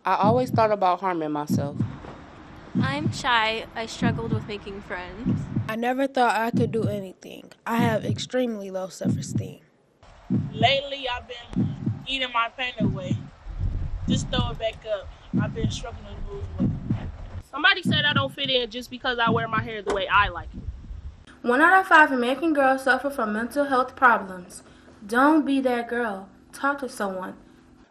I always thought about harming myself. I'm shy. I struggled with making friends. I never thought I could do anything. I have extremely low self esteem. Lately, I've been eating my pain away. Just throw it back up. I've been struggling to lose weight. Somebody said I don't fit in just because I wear my hair the way I like it. 1 out of 5 American girls suffer from mental health problems. Don't be that girl. Talk to someone.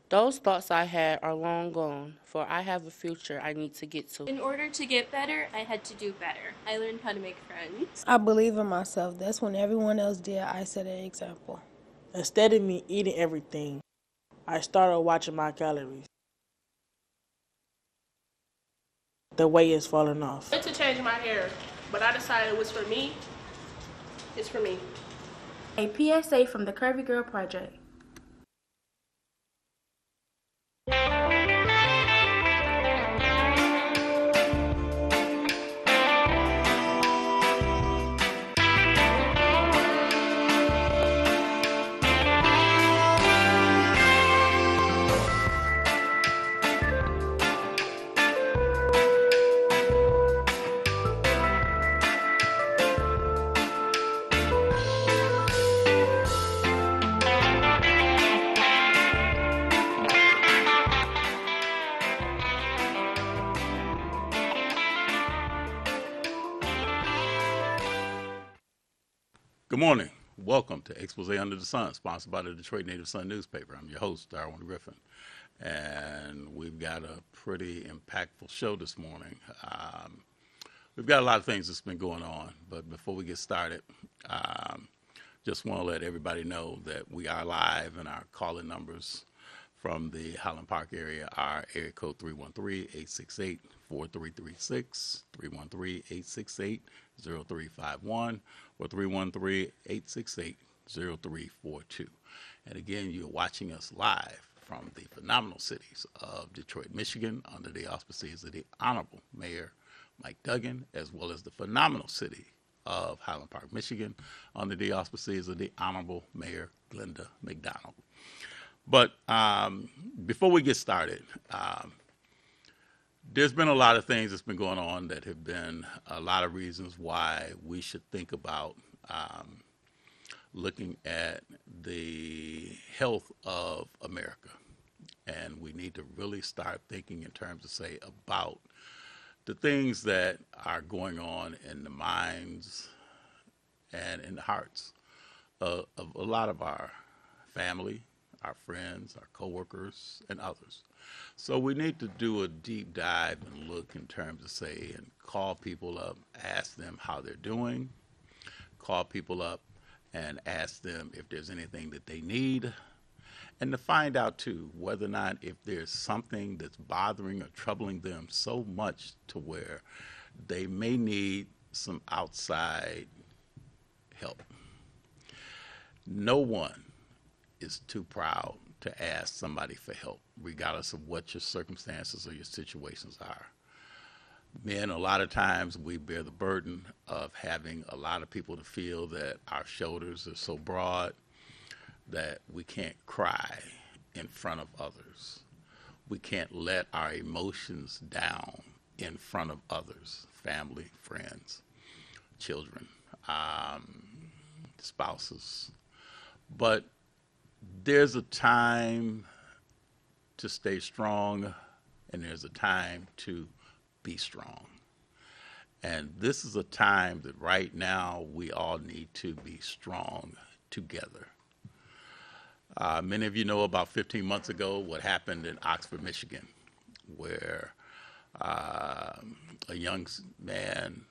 Those thoughts I had are long gone, for I have a future I need to get to. In order to get better, I had to do better. I learned how to make friends. I believe in myself. That's when everyone else did, I set an example. Instead of me eating everything, I started watching my calories. The weight is falling off. I wanted to change my hair, but I decided it was for me. It's for me. A PSA from the Curvy Girl Project. Good morning. Welcome to Expose Under the Sun, sponsored by the Detroit Native Sun newspaper. I'm your host, Darwin Griffin, and we've got a pretty impactful show this morning. We've got a lot of things that's been going on, but before we get started, just want to let everybody know that we are live, and our calling numbers from the Highland Park area are area code 313-868-4336, 313-868-0351, or 313-868-0342. And again, you're watching us live from the phenomenal cities of Detroit, Michigan, under the auspices of the Honorable Mayor Mike Duggan, as well as the phenomenal city of Highland Park, Michigan, under the auspices of the Honorable Mayor Glenda McDonald. But before we get started, there's been a lot of things that's been going on that have been a lot of reasons why we should think about looking at the health of America. And we need to really start thinking in terms of, say, about the things that are going on in the minds and in the hearts of a lot of our family, our friends, our coworkers, and others. So we need to do a deep dive and look in terms of, say, and call people up, ask them how they're doing, call people up and ask them if there's anything that they need, and to find out, too, whether or not if there's something that's bothering or troubling them so much to where they may need some outside help. No one is too proud to ask somebody for help, regardless of what your circumstances or your situations are. Men, a lot of times, we bear the burden of having a lot of people to feel that our shoulders are so broad that we can't cry in front of others. We can't let our emotions down in front of others, family, friends, children, spouses. But there's a time to stay strong, and there's a time to be strong. And this is a time that right now we all need to be strong together. Many of you know about 15 months ago what happened in Oxford, Michigan, where a young man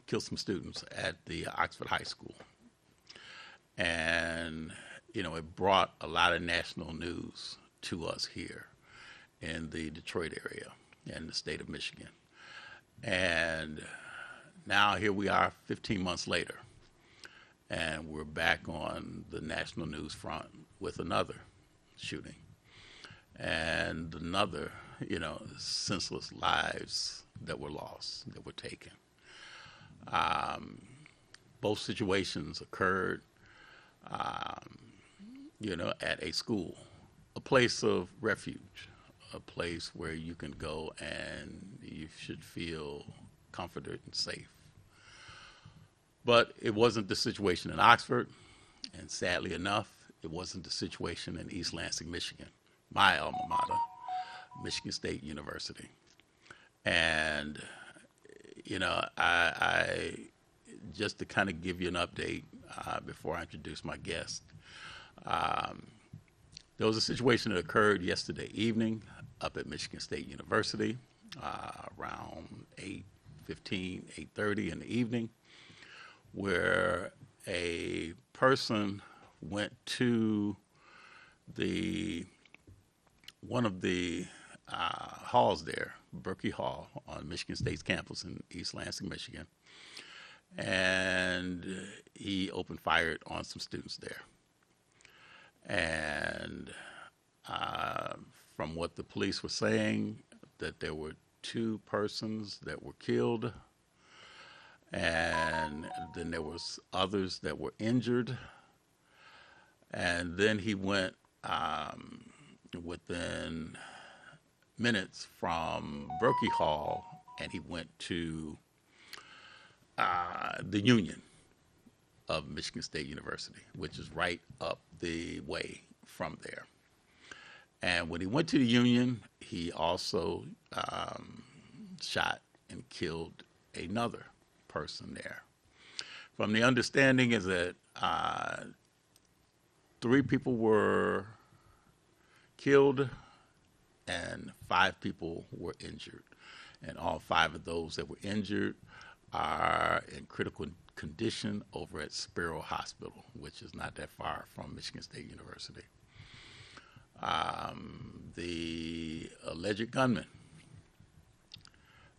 killed some students at the Oxford High School. And, you know, it brought a lot of national news to us here in the Detroit area and the state of Michigan. And now here we are 15 months later, and we're back on the national news front with another shooting and another, you know, senseless lives that were lost, that were taken. Both situations occurred, you know, at a school. a place of refuge, a place where you can go and you should feel comforted and safe. But it wasn't the situation in Oxford, and sadly enough, it wasn't the situation in East Lansing, Michigan, my alma mater, Michigan State University. And, you know, I just to kind of give you an update before I introduce my guest, there was a situation that occurred yesterday evening up at Michigan State University around 8:15, 8:30 in the evening, where a person went to one of the halls there, Berkey Hall, on Michigan State's campus in East Lansing, Michigan, and he opened fire on some students there. And from what the police were saying, that there were 2 persons that were killed, and then there was others that were injured. And then he went within minutes from Berkey Hall, and he went to the Union of Michigan State University, which is right up the way from there. And when he went to the Union, he also shot and killed another person there. From the understanding is that 3 people were killed and 5 people were injured. And all 5 of those that were injured are in critical condition over at Sparrow Hospital, which is not that far from Michigan State University. The alleged gunman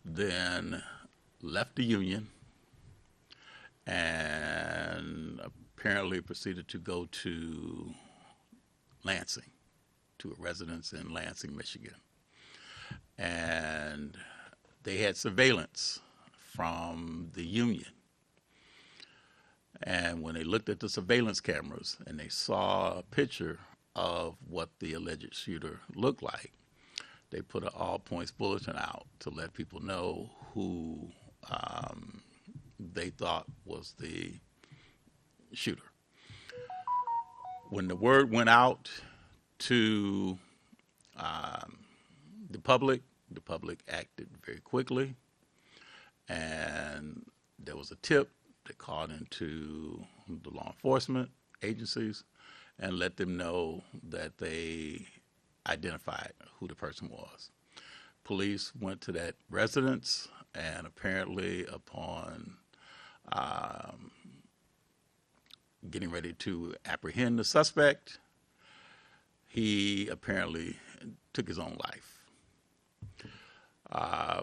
then left the Union and apparently proceeded to go to Lansing, to a residence in Lansing, Michigan. And they had surveillance from the Union. And when they looked at the surveillance cameras and they saw a picture of what the alleged shooter looked like, they put an all-points bulletin out to let people know who they thought was the shooter. When the word went out to the public acted very quickly, and there was a tip that called into the law enforcement agencies and let them know that they identified who the person was. Police went to that residence, and apparently upon getting ready to apprehend the suspect, he apparently took his own life.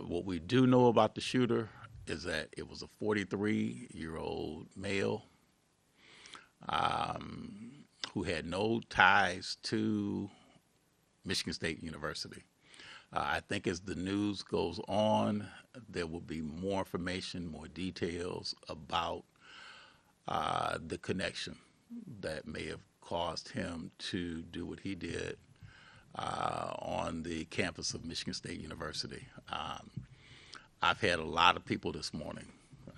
What we do know about the shooter is that it was a 43-year-old male who had no ties to Michigan State University. I think as the news goes on, there will be more information, more details about the connection that may have caused him to do what he did on the campus of Michigan State University. I've had a lot of people this morning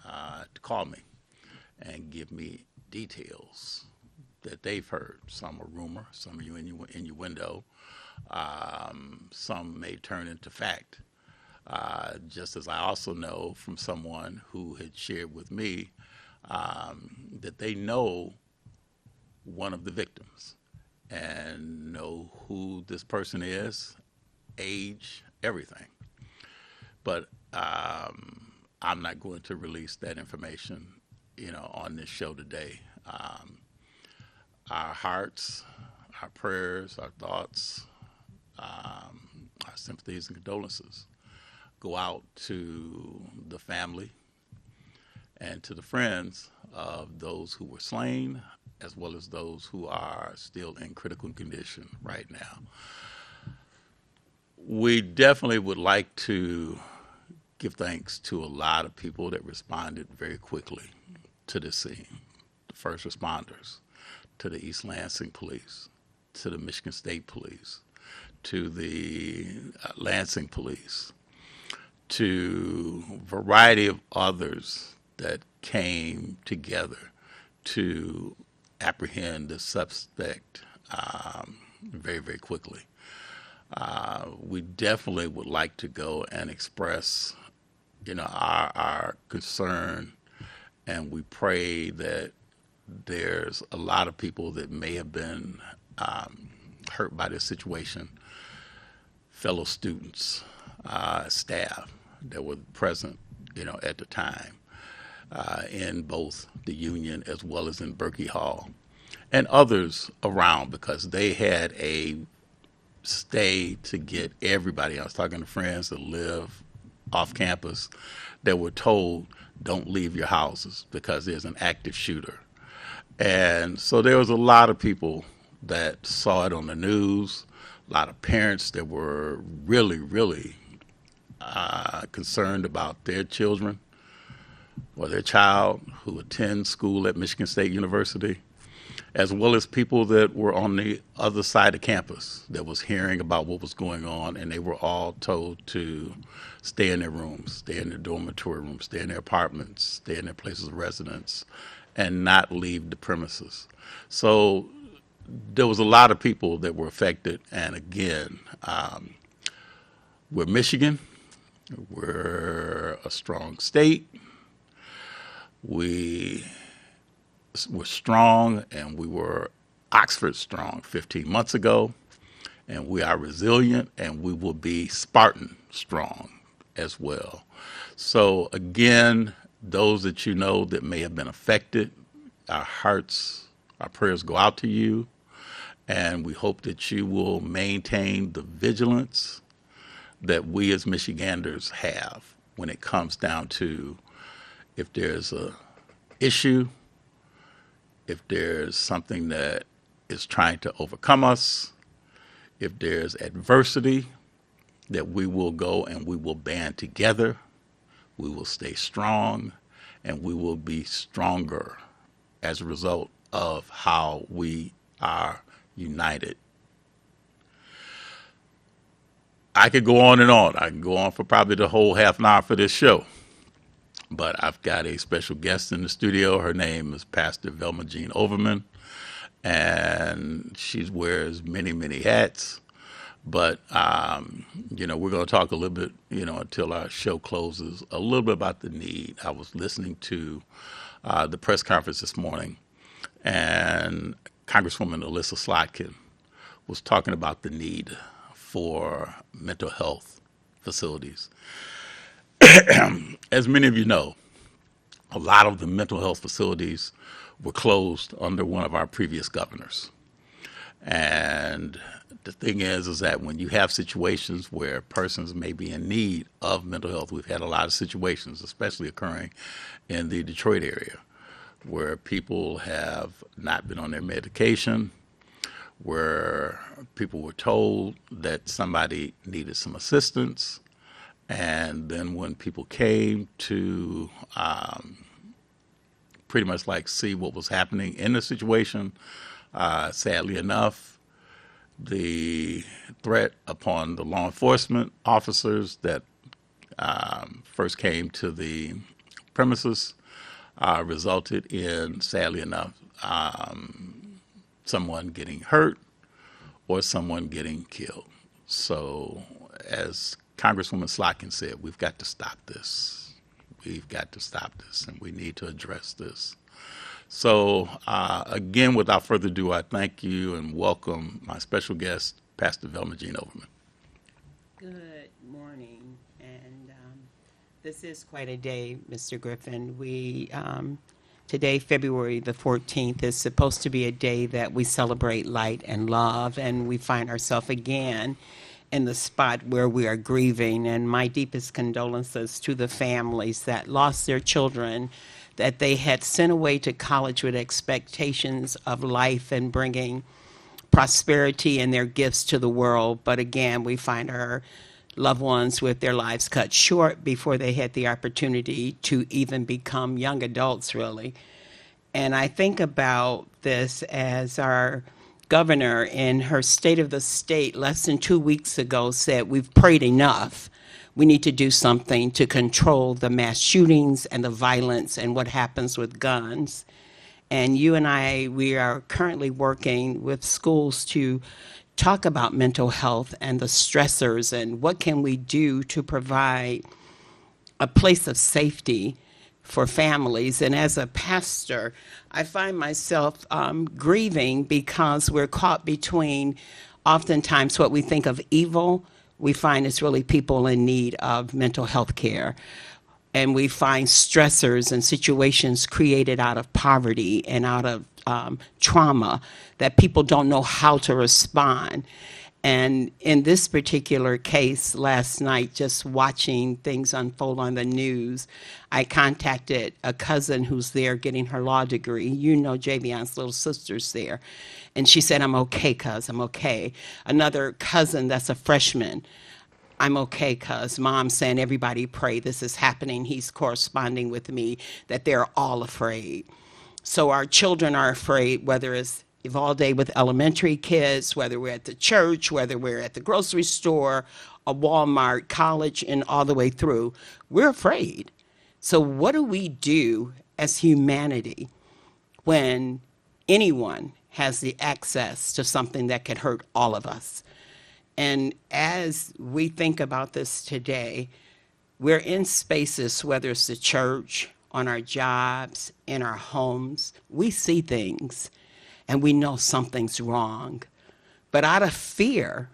to call me and give me details that they've heard. Some are rumor, some are innuendo, some may turn into fact. Just as I also know from someone who had shared with me that they know one of the victims and know who this person is, age, everything. But I'm not going to release that information, on this show today. Our hearts, our prayers, our thoughts, our sympathies and condolences go out to the family and to the friends of those who were slain, as well as those who are still in critical condition right now. We definitely would like to give thanks to a lot of people that responded very quickly to this scene. The first responders, to the East Lansing Police, to the Michigan State Police, to the Lansing Police, to a variety of others that came together to apprehend the suspect very, very quickly. We definitely would like to go and express, our concern, and we pray that there's a lot of people that may have been hurt by this situation, fellow students, staff that were present, at the time, in both the Union as well as in Berkey Hall, and others around, because they had a stay to get everybody. I was talking to friends that live off campus that were told, don't leave your houses because there's an active shooter. And so there was a lot of people that saw it on the news, a lot of parents that were really, really concerned about their children or their child who attends school at Michigan State University, as well as people that were on the other side of campus that was hearing about what was going on, and they were all told to stay in their rooms, stay in their dormitory rooms, stay in their apartments, stay in their places of residence, and not leave the premises. So there was a lot of people that were affected, and again, we're Michigan, we're a strong state, we were strong, and we were Oxford strong 15 months ago, and we are resilient, and we will be Spartan strong as well. So again, those that that may have been affected, our hearts, our prayers go out to you, and we hope that you will maintain the vigilance that we as Michiganders have when it comes down to if there's a issue, if there's something that is trying to overcome us, if there's adversity, that we will go and we will band together, we will stay strong, and we will be stronger as a result of how we are united. I could go on and on. I can go on for probably the whole half an hour for this show. But I've got a special guest in the studio. Her name is Pastor Velma Jean Overman, and she wears many, many hats. But, we're going to talk a little bit, until our show closes, a little bit about the need. I was listening to the press conference this morning, and Congresswoman Elissa Slotkin was talking about the need for mental health facilities. As many of you know, a lot of the mental health facilities were closed under one of our previous governors. And the thing is that when you have situations where persons may be in need of mental health, we've had a lot of situations, especially occurring in the Detroit area, where people have not been on their medication, where people were told that somebody needed some assistance, and then when people came to pretty much see what was happening in the situation, sadly enough, the threat upon the law enforcement officers that first came to the premises resulted in, sadly enough, someone getting hurt or someone getting killed. So as Congresswoman Slotkin said, we've got to stop this. We've got to stop this, and we need to address this. So again, without further ado, I thank you and welcome my special guest, Pastor Velma Jean Overman. Good morning, and this is quite a day, Mr. Griffin. Today, February the 14th, is supposed to be a day that we celebrate light and love, and we find ourselves again in the spot where we are grieving. And my deepest condolences to the families that lost their children that they had sent away to college with expectations of life and bringing prosperity and their gifts to the world. But again, we find our loved ones with their lives cut short before they had the opportunity to even become young adults, really. And I think about this as our governor in her State of the State less than 2 weeks ago said, we've prayed enough. We need to do something to control the mass shootings and the violence and what happens with guns. And you and I, we are currently working with schools to talk about mental health and the stressors and what can we do to provide a place of safety for families. And as a pastor, I find myself grieving because we're caught between oftentimes what we think of evil, we find it's really people in need of mental health care. And we find stressors and situations created out of poverty and out of trauma that people don't know how to respond. And in this particular case, last night, just watching things unfold on the news, I contacted a cousin who's there getting her law degree. You know Javion's little sister's there. And she said, I'm okay, cuz, I'm okay. Another cousin that's a freshman, I'm okay, cuz. Mom's saying, everybody pray, this is happening. He's corresponding with me that they're all afraid. So our children are afraid, whether it's Uvalde with elementary kids, whether we're at the church, whether we're at the grocery store, a Walmart, college, and all the way through. We're afraid. So what do we do as humanity when anyone has the access to something that could hurt all of us? And as we think about this today, we're in spaces, whether it's the church, on our jobs, in our homes, we see things and we know something's wrong. But out of fear,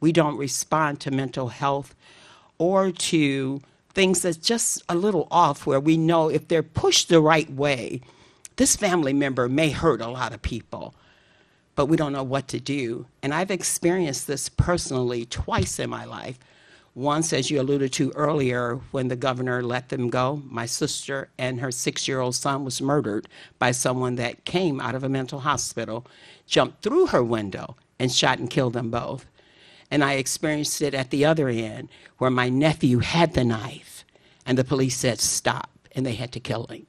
we don't respond to mental health or to things that's just a little off, where we know if they're pushed the right way, this family member may hurt a lot of people, but we don't know what to do. And I've experienced this personally twice in my life. Once, as you alluded to earlier, when the governor let them go, my sister and her 6-year-old son was murdered by someone that came out of a mental hospital, jumped through her window, and shot and killed them both. And I experienced it at the other end, where my nephew had the knife, and the police said stop, and they had to kill him.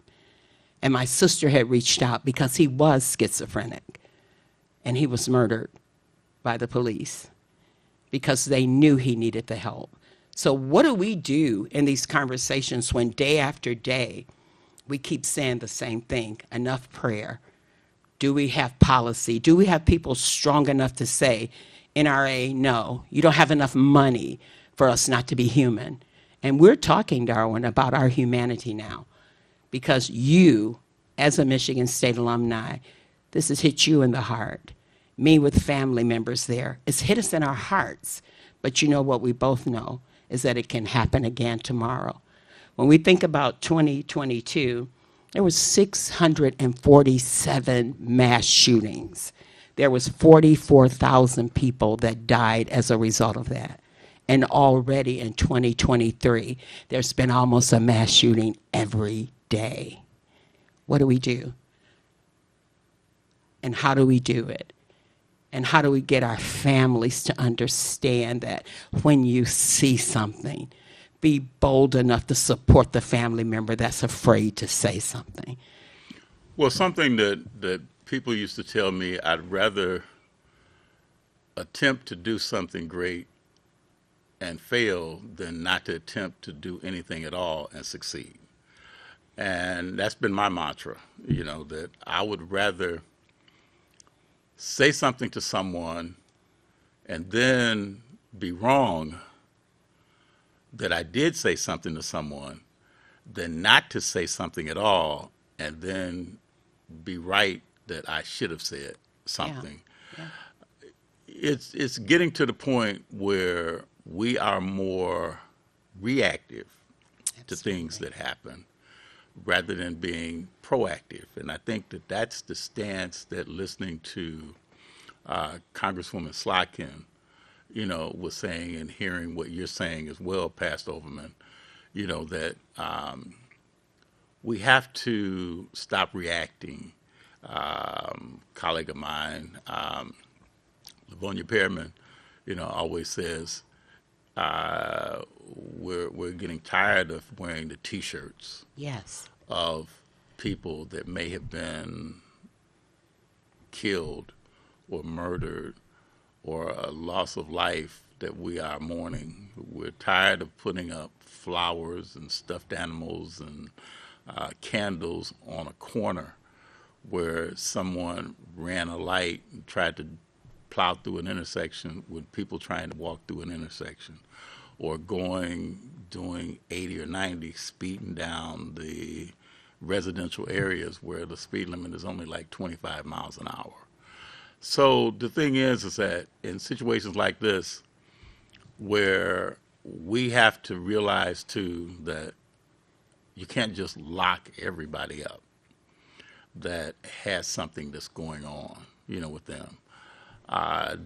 And my sister had reached out because he was schizophrenic, and he was murdered by the police because they knew he needed the help. So what do we do in these conversations when day after day we keep saying the same thing? Enough prayer. Do we have policy? Do we have people strong enough to say, NRA, no, you don't have enough money for us not to be human? And we're talking, Darwin, about our humanity now, because you, as a Michigan State alumni, this has hit you in the heart. Me with family members there. It's hit us in our hearts. But you know what we both know is that it can happen again tomorrow. When we think about 2022, there was 647 mass shootings. There was 44,000 people that died as a result of that. And already in 2023, there's been almost a mass shooting every day. What do we do? And how do we do it? And how do we get our families to understand that when you see something, be bold enough to support the family member that's afraid to say something? Well, something that people used to tell me, I'd rather attempt to do something great and fail than not to attempt to do anything at all and succeed. And that's been my mantra, you know, that I would rather say something to someone and then be wrong that I did say something to someone than not to say something at all and then be right that I should have said something. Yeah. It's getting to the point where we are more reactive to things that happen rather than being proactive. And I think that that's the stance that listening to Congresswoman Slotkin, you know, was saying, and hearing what you're saying as well, Pastor Overman, you know, that we have to stop reacting. Colleague of mine, Livonia Pearman, you know, always says, we're getting tired of wearing the T-shirts Yes. of people that may have been killed or murdered or a loss of life that we are mourning. We're tired of putting up flowers and stuffed animals and candles on a corner where someone ran a light and tried to plow through an intersection with people trying to walk through an intersection, or doing 80 or 90, speeding down the residential areas where the speed limit is only like 25 miles an hour. So the thing is that in situations like this, where we have to realize too that you can't just lock everybody up that has something that's going on, with them.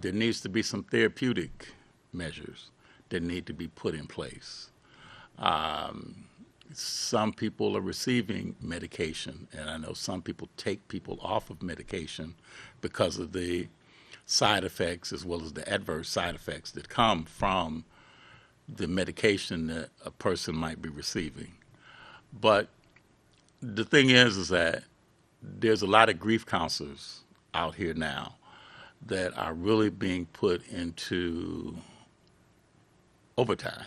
There needs to be some therapeutic measures that need to be put in place. Some people are receiving medication, and I know some people take people off of medication because of the side effects as well as the adverse side effects that come from the medication that a person might be receiving. But the thing is that there's a lot of grief counselors out here now that are really being put into overtime.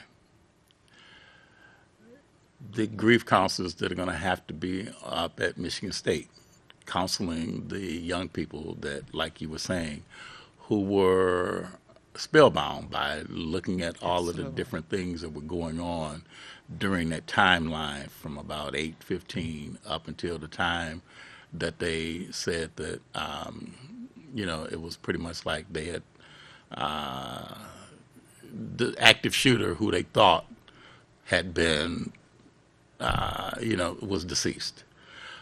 The grief counselors that are going to have to be up at Michigan State counseling the young people that, like you were saying, who were spellbound by looking at all of the different things that were going on during that timeline from about 8:15 up until the time that they said that, it was pretty much like they had the active shooter who they thought had been, was deceased.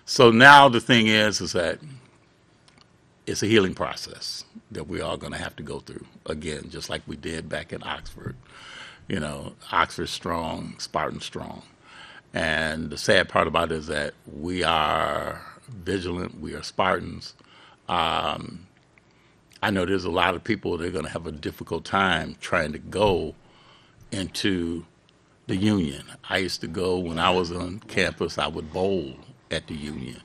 So now the thing is that it's a healing process that we are going to have to go through again, just like we did back in Oxford. Oxford strong, Spartan strong. And the sad part about it is that we are vigilant, we are Spartans. I know there's a lot of people that are going to have a difficult time trying to go into the Union. I used to go when I was on campus, I would bowl at the Union.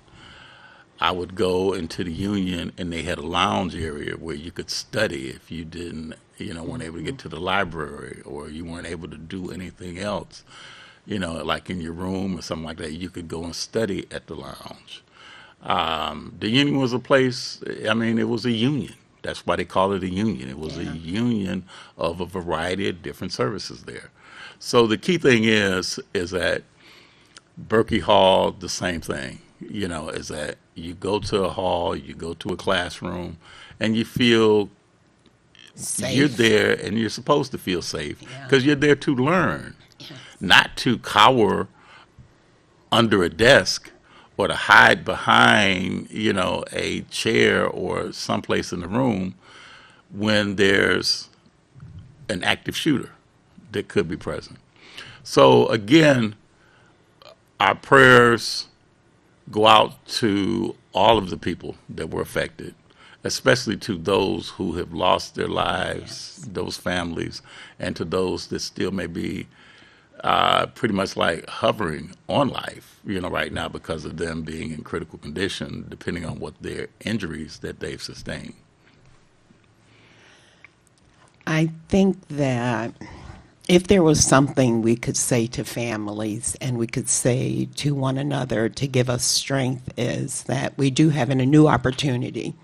I would go into the Union and they had a lounge area where you could study if you didn't, weren't able to get to the library or you weren't able to do anything else, like in your room or something like that. You could go and study at the lounge. The Union was a place, it was a union. That's why they call it a union. It was a union of a variety of different services there. So the key thing is that Berkey Hall, the same thing, is that you go to a hall, you go to a classroom, and you feel safe. You're there and you're supposed to feel safe because you're there to learn, not to cower under a desk or to hide behind, a chair or someplace in the room when there's an active shooter that could be present. So again, our prayers go out to all of the people that were affected, especially to those who have lost their lives, those families, and to those that still may be pretty much like hovering on life, right now because of them being in critical condition, depending on what their injuries that they've sustained. I think that if there was something we could say to families and we could say to one another to give us strength is that we do have a new opportunity.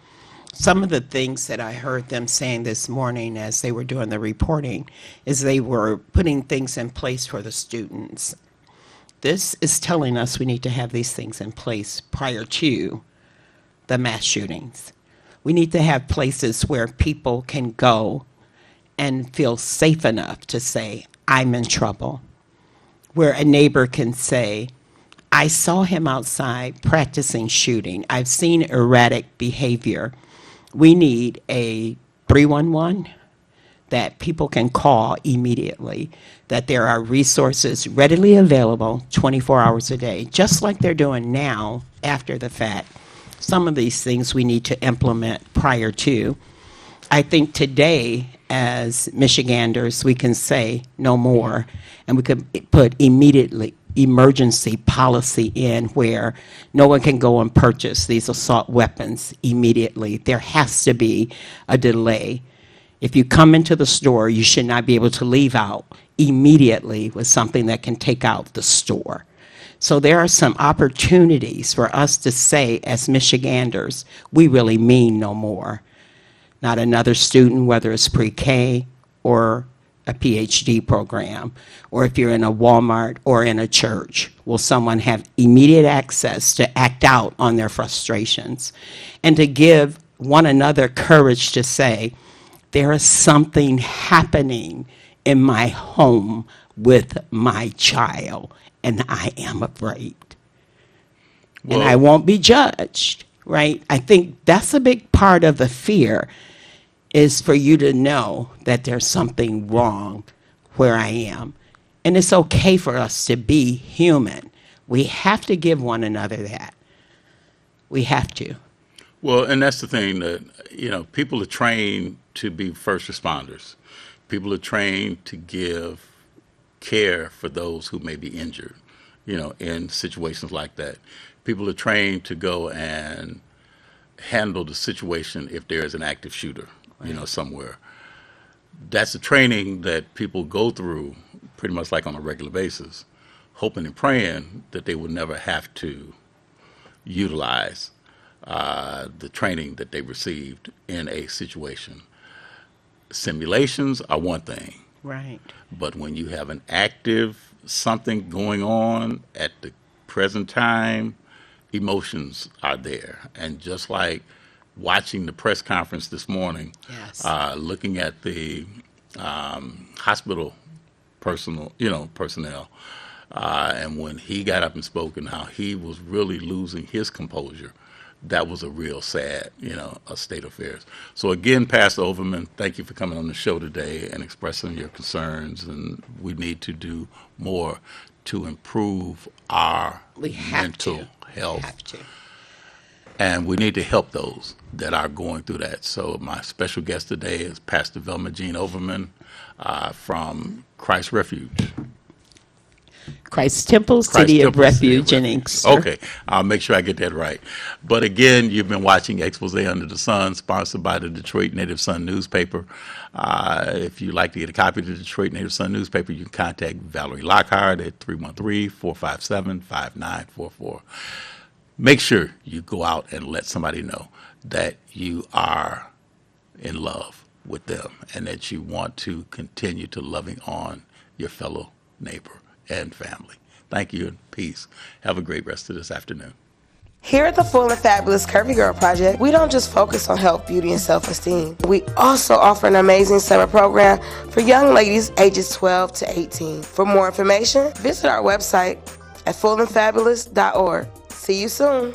Some of the things that I heard them saying this morning as they were doing the reporting is they were putting things in place for the students. This is telling us we need to have these things in place prior to the mass shootings. We need to have places where people can go and feel safe enough to say, I'm in trouble. Where a neighbor can say, I saw him outside practicing shooting. I've seen erratic behavior. We need a 311 that people can call immediately, that there are resources readily available 24 hours a day, just like they're doing now after the fact. Some of these things we need to implement prior to. I think today, as Michiganders, we can say no more, and we could put immediately emergency policy in where no one can go and purchase these assault weapons immediately. There has to be a delay. If you come into the store, you should not be able to leave out immediately with something that can take out the store. So there are some opportunities for us to say, as Michiganders, we really mean no more. Not another student, whether it's pre-K or a PhD program, or if you're in a Walmart or in a church, will someone have immediate access to act out on their frustrations and to give one another courage to say, there is something happening in my home with my child, and I am afraid. Well, and I won't be judged, right? I think that's a big part of the fear, is for you to know that there's something wrong where I am. And it's okay for us to be human. We have to give one another that. We have to. Well, and that's the thing that, people are trained to be first responders. People are trained to give care for those who may be injured, in situations like that. People are trained to go and handle the situation if there is an active shooter, somewhere. That's a training that people go through pretty much like on a regular basis, hoping and praying that they will never have to utilize the training that they received in a situation. Simulations are one thing. Right. But when you have an active something going on at the present time, emotions are there. And just like watching the press conference this morning, Yes. Looking at the hospital personnel, and when he got up and spoke and how he was really losing his composure, that was a real sad, a state of affairs. So again, Pastor Overman, thank you for coming on the show today and expressing your concerns. And we need to do more to improve our We have mental to. health. Have to. And we need to help those that are going through that. So my special guest today is Pastor Velma Jean Overman from Christ Refuge. Christ Temple, Christ City of Temple, City Refuge in Inkster. Okay, I'll make sure I get that right. But again, you've been watching Expose Under the Sun, sponsored by the Detroit Native Sun newspaper. If you'd like to get a copy of the Detroit Native Sun newspaper, you can contact Valerie Lockhart at 313-457-5944. Make sure you go out and let somebody know that you are in love with them and that you want to continue to loving on your fellow neighbor and family. Thank you and peace. Have a great rest of this afternoon. Here at the Full and Fabulous Curvy Girl Project, we don't just focus on health, beauty, and self-esteem. We also offer an amazing summer program for young ladies ages 12 to 18. For more information, visit our website at fullandfabulous.org. See you soon.